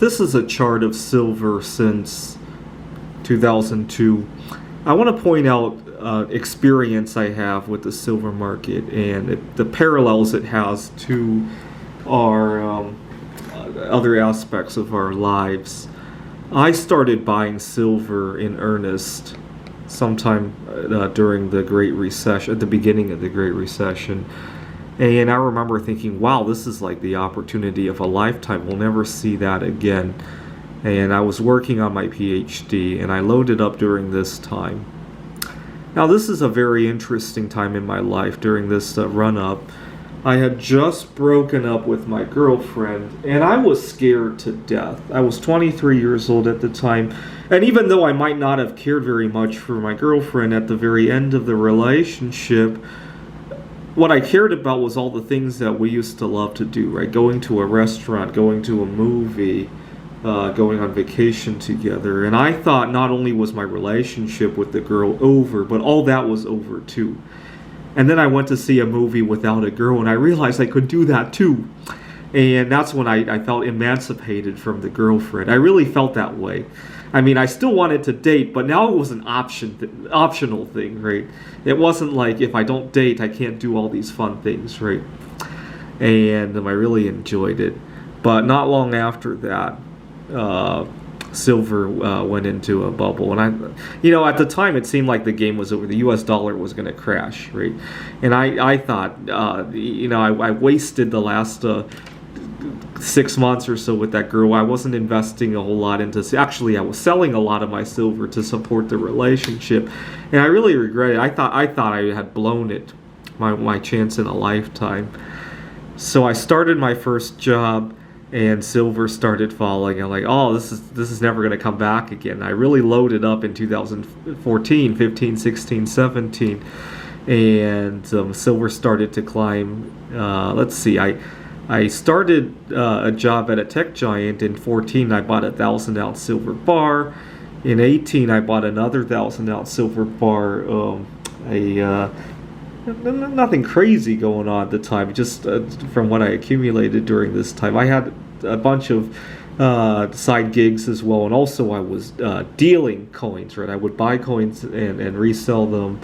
This is a chart of silver since 2002. I want to point out experience I have with the silver market and the parallels it has to our other aspects of our lives. I started buying silver in earnest sometime during the Great Recession, at the beginning of the Great Recession. And I remember thinking, wow, this is like the opportunity of a lifetime. We'll never see that again. And I was working on my PhD, and I loaded up during this time. Now, this is a very interesting time in my life during this run-up. I had just broken up with my girlfriend, and I was scared to death. I was 23 years old at the time, and even though I might not have cared very much for my girlfriend at the very end of the relationship, what I cared about was all the things that we used to love to do, right? Going to a restaurant, going to a movie, going on vacation together. And I thought not only was my relationship with the girl over, but all that was over too. And then I went to see a movie without a girl, and I realized I could do that too. And that's when I felt emancipated from the girlfriend. I really felt that way. I mean, I still wanted to date, but now it was an optional thing, right? It wasn't like if I don't date, I can't do all these fun things, right? And I really enjoyed it. But not long after that, silver went into a bubble. And at the time, it seemed like the game was over. The U.S. dollar was going to crash, right? And I thought, I wasted the last 6 months or so with that girl. I wasn't investing a whole lot into. Actually, I was selling a lot of my silver to support the relationship, and I really regret it. I thought I had blown it, my chance in a lifetime. So I started my first job, and silver started falling. I'm like, oh, this is never going to come back again. I really loaded up in 2014, 15, 16, 17, and silver started to climb. Let's see, I started a job at a tech giant. In 14, I bought a 1,000-ounce silver bar. In 18, I bought another 1,000-ounce silver bar. Nothing crazy going on at the time, just from what I accumulated during this time. I had a bunch of side gigs as well, and also I was dealing coins, right? I would buy coins and resell them.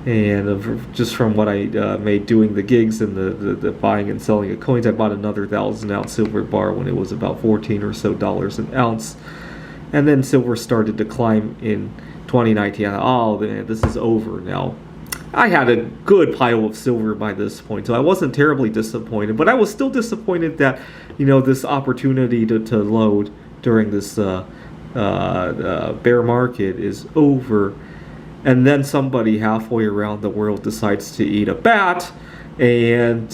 And just from what I made doing the gigs and the buying and selling of coins, I bought another 1,000-ounce silver bar when it was about $14 or so an ounce. And then silver started to climb in 2019. I thought, oh, man, this is over now. I had a good pile of silver by this point, so I wasn't terribly disappointed. But I was still disappointed that, this opportunity to load during this bear market is over. And then somebody halfway around the world decides to eat a bat, and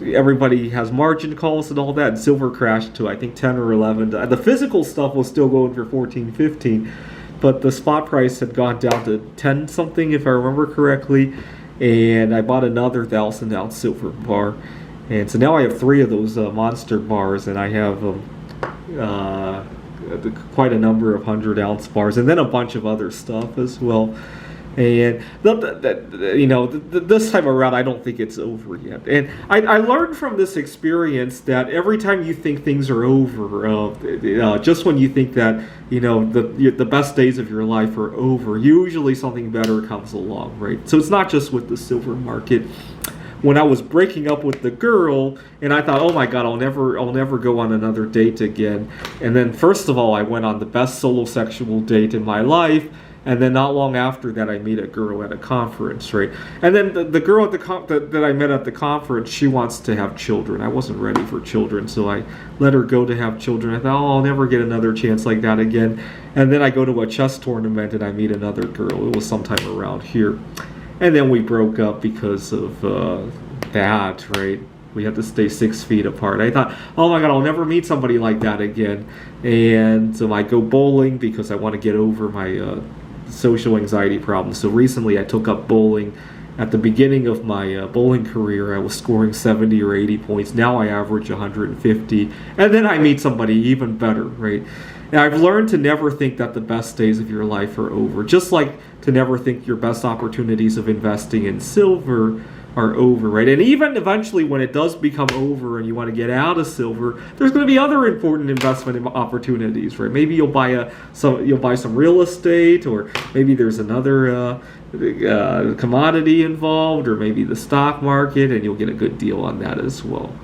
everybody has margin calls and all that. And silver crashed to, I think, 10 or 11. The physical stuff was still going for 14, 15, but the spot price had gone down to 10 something, if I remember correctly. And I bought another 1,000-ounce silver bar, and so now I have 3 of those monster bars, and I have quite a number of 100-ounce bars, and then a bunch of other stuff as well. And this time around, I don't think it's over yet. And I learned from this experience that every time you think things are over, just when you think that the best days of your life are over, usually something better comes along, right? So it's not just with the silver market. When I was breaking up with the girl, and I thought, oh my God, I'll never go on another date again. And then first of all, I went on the best solo sexual date in my life. And then not long after that, I meet a girl at a conference, right? And then the girl at that I met at the conference, she wants to have children. I wasn't ready for children, so I let her go to have children. I thought, oh, I'll never get another chance like that again. And then I go to a chess tournament and I meet another girl. It was sometime around here. And then we broke up because of that, right? We had to stay 6 feet apart. I thought, oh my God, I'll never meet somebody like that again. And so I go bowling because I want to get over my social anxiety problems. So recently I took up bowling. At the beginning of my bowling career, I was scoring 70 or 80 points. Now I average 150. And then I meet somebody even better, right? And I've learned to never think that the best days of your life are over. Just like to never think your best opportunities of investing in silver are over, right? And even eventually when it does become over and you want to get out of silver, there's going to be other important investment opportunities, right? Maybe you'll buy some real estate, or maybe there's another commodity involved, or maybe the stock market, and you'll get a good deal on that as well.